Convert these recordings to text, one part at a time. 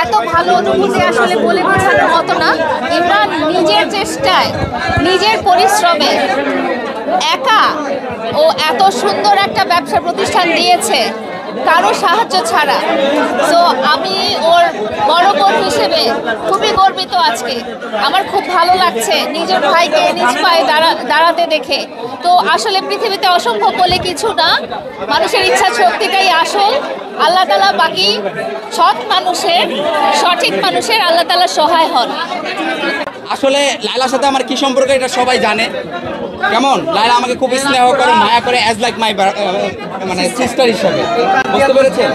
এত ভালো অনুভূতি আসলে বলে বোঝানোর মতো না। ইমরান নিজের চেষ্টায়, নিজের পরিশ্রমে একা ও এত সুন্দর একটা ব্যবসা প্রতিষ্ঠান দিয়েছে কারো সাহায্য ছাড়া। তো আমি ওর বড় বোন হিসেবে খুবই গর্বিত আজকে। আমার খুব ভালো লাগছে নিজের ভাইকে নিজ পায়ে দাঁড়াতে দেখে। তো আসলে পৃথিবীতে অসম্ভব বলে কিছু না, মানুষের ইচ্ছা শক্তিটাই আসল। আল্লাহ তাআলা বাকি সৎ মানুষের, সঠিক মানুষের আল্লাহ তাআলা সহায় হন। আসলে লায়লার সাথে আমার কি সম্পর্ক এটা সবাই জানে। কেমন লায়লা আমাকে খুব স্নেহ করে, মায়া করে, অ্যাজ লাইক মাই মানে সিস্টার হিসাবে, বুঝতে পেরেছেন।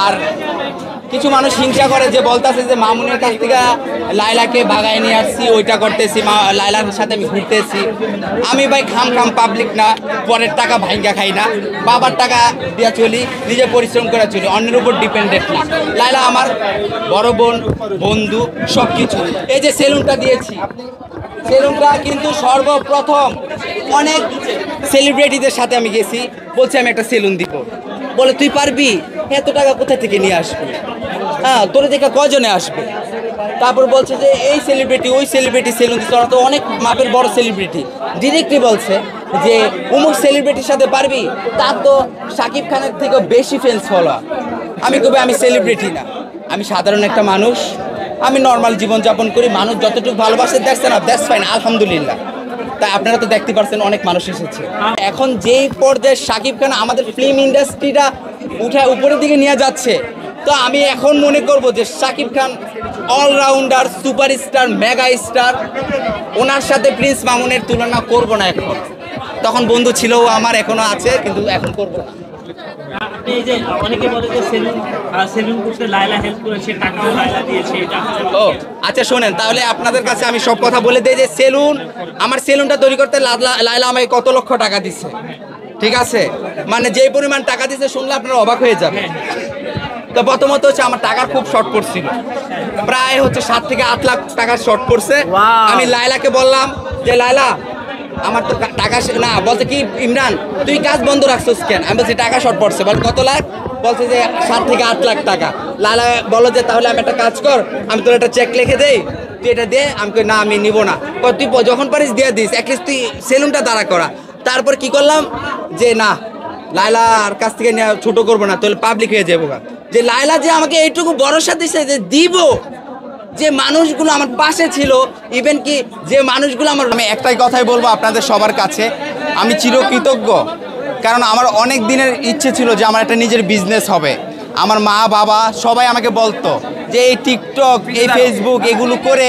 আর কিছু মানুষ হিংসা করে যে বলতেছে যে মামুনের কাছ থেকে লায়লাকে বাগায় নিয়ে আসছি, ওইটা করতেছি, লায়লার সাথে আমি ঘুরতেছি। আমি ভাই খাম পাবলিক না, পরের টাকা ভাইঙ্গা খাই না, বাবার টাকা দিয়ে চলি, নিজে পরিশ্রম করে চলি, অন্যের উপর ডিপেন্ডেন্ট না। লায়লা আমার বড় বোন, বন্ধু, সব কিছু। এই যে সেলুনটা দিয়েছি, সেলুনটা কিন্তু সর্বপ্রথম অনেক সেলিব্রিটিদের সাথে আমি গেছি, বলছি আমি একটা সেলুন দিব, বলে তুই পারবি, এত টাকা কোথা থেকে নিয়ে আসবি, হ্যাঁ তোর দেখে কজনে আসবে। তারপর বলছে যে এই সেলিব্রিটি ওই সেলিব্রিটি সেলুন দিচ্ছে, ওরা তো অনেক মাপের বড় সেলিব্রিটি। ডিরেক্টলি বলছে যে অমুক সেলিব্রিটির সাথে পারবি, তার তো শাকিব খানের থেকে বেশি ফ্যান্স ফলোয়ার। আমি কবে আমি সেলিব্রিটি না, আমি সাধারণ একটা মানুষ, আমি নর্মাল জীবনযাপন করি, মানুষ যতটুকু ভালোবাসে দেখছে না, দ্যাটস ফাইন, আলহামদুলিল্লাহ। তাই আপনারা তো দেখতে পাচ্ছেন অনেক মানুষ এসেছে। এখন যেই পর্যায়ে শাকিব খান আমাদের ফিল্ম ইন্ডাস্ট্রিটা উঠে উপরের দিকে নিয়ে যাচ্ছে, তো আমি এখন মনে করব যে Shakib Khan allrounder, superstar, mega star, ওনার সাথে প্রিন্স মামুনের তুলনা করব না এখন। তখন বন্ধু ছিল আমার, এখনো আছে, কিন্তু এখন করব না। ও আচ্ছা শোনেন, তাহলে আপনাদের কাছে আমি সব কথা বলে দিই যে সেলুন, আমার সেলুনটা তৈরি করতে লায়লা আমাকে কত লক্ষ টাকা দিচ্ছে, ঠিক আছে? মানে যেই পরিমাণ টাকা দিচ্ছে শুনলে আপনারা অবাক হয়ে যাবে। তো প্রথমত হচ্ছে আমার টাকার খুব শর্ট পড়ছিল, প্রায় হচ্ছে 7 থেকে 8 লাখ টাকার শর্ট পড়ছে। আমি লায়লাকে বললাম যে লায়লা আমার তো টাকা না, বলছে কি ইমরান তুই কাজ বন্ধ রাখছিস কেন? আমি বলছি টাকা শর্ট পড়ছে। বল কত লাখ? বলছে যে 7 থেকে 8 লাখ টাকা। লায়লা বলো যে তাহলে আমি একটা কাজ কর, আমি তোর একটা চেক লিখে দেই, তুই এটা দে। আমি কই না, আমি নিব না। তুই যখন পারিস দিয়ে দিস, অ্যাটলিস্ট তুই সেলুনটা দাঁড়া করা। তারপর কি করলাম যে না, লায়লার কাছ থেকে ছোট করবো না, তাহলে পাবলিক হয়ে যাবো। যে লায়লা যে আমাকে এইটুকু ভরসা দিছে যে দিব, যে মানুষগুলো আমার পাশে ছিল, ইভেন কি যে মানুষগুলো আমি একটাই কথাই বলবো আপনাদের সবার কাছে, আমি চিরকৃতজ্ঞ। কারণ আমার অনেক দিনের ইচ্ছে ছিল যে আমার একটা নিজের বিজনেস হবে। আমার মা বাবা সবাই আমাকে বলতো যে এই টিকটক, এই ফেসবুক এগুলো করে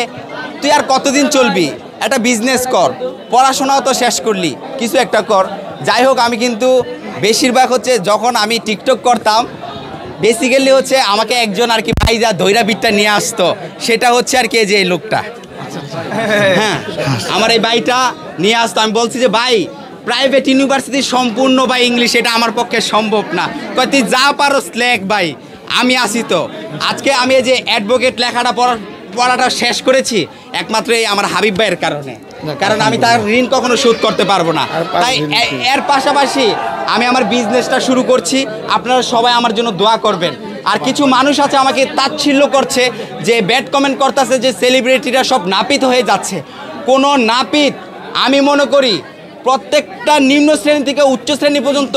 তুই আর কতদিন চলবি, একটা বিজনেস কর, পড়াশোনাও তো শেষ করলি, কিছু একটা কর। যাই হোক, আমি কিন্তু বেশিরভাগ হচ্ছে যখন আমি টিকটক করতাম, বেসিক্যালি হচ্ছে আমাকে একজন আর কি ভাই যা দৈরা বিটটা নিয়ে আসতো, সেটা হচ্ছে আর কি যে এই লোকটা, হ্যাঁ আমার এই ভাইটা নিয়ে আসতো। আমি বলছি যে ভাই প্রাইভেট ইউনিভার্সিটি সম্পূর্ণ ভাই ইংলিশ, এটা আমার পক্ষে সম্ভব না। কয় তুই যা পারো লেখ ভাই, আমি আসি। তো আজকে আমি এই যে অ্যাডভোকেট লেখাটা পড়াটা শেষ করেছি একমাত্র এই আমার হাবিব ভাইয়ের কারণে, কারণ আমি তার ঋণ কখনো শোধ করতে পারবো না। তাই এর পাশাপাশি আমি আমার বিজনেসটা শুরু করছি, আপনারা সবাই আমার জন্য দোয়া করবেন। আর কিছু মানুষ আছে আমাকে তাচ্ছিল্য করছে, যে ব্যাড কমেন্ট করতেছে যে সেলিব্রিটিরা সব নাপিত হয়ে যাচ্ছে। কোনো নাপিত, আমি মনে করি প্রত্যেকটা নিম্ন শ্রেণী থেকে উচ্চ শ্রেণী পর্যন্ত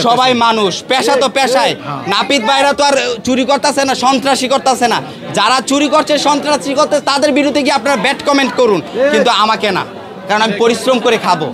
সবাই মানুষ, পেশা তো পেশায়। নাপিত ভাইরা তো আর চুরি করতেছে না, সন্ত্রাসী করতেছে না। যারা চুরি করছে, সন্ত্রাসী করতে, তাদের বিরুদ্ধে গিয়ে আপনারা ব্যাড কমেন্ট করুন, কিন্তু আমাকে না, কারণ আমি পরিশ্রম করে খাবো।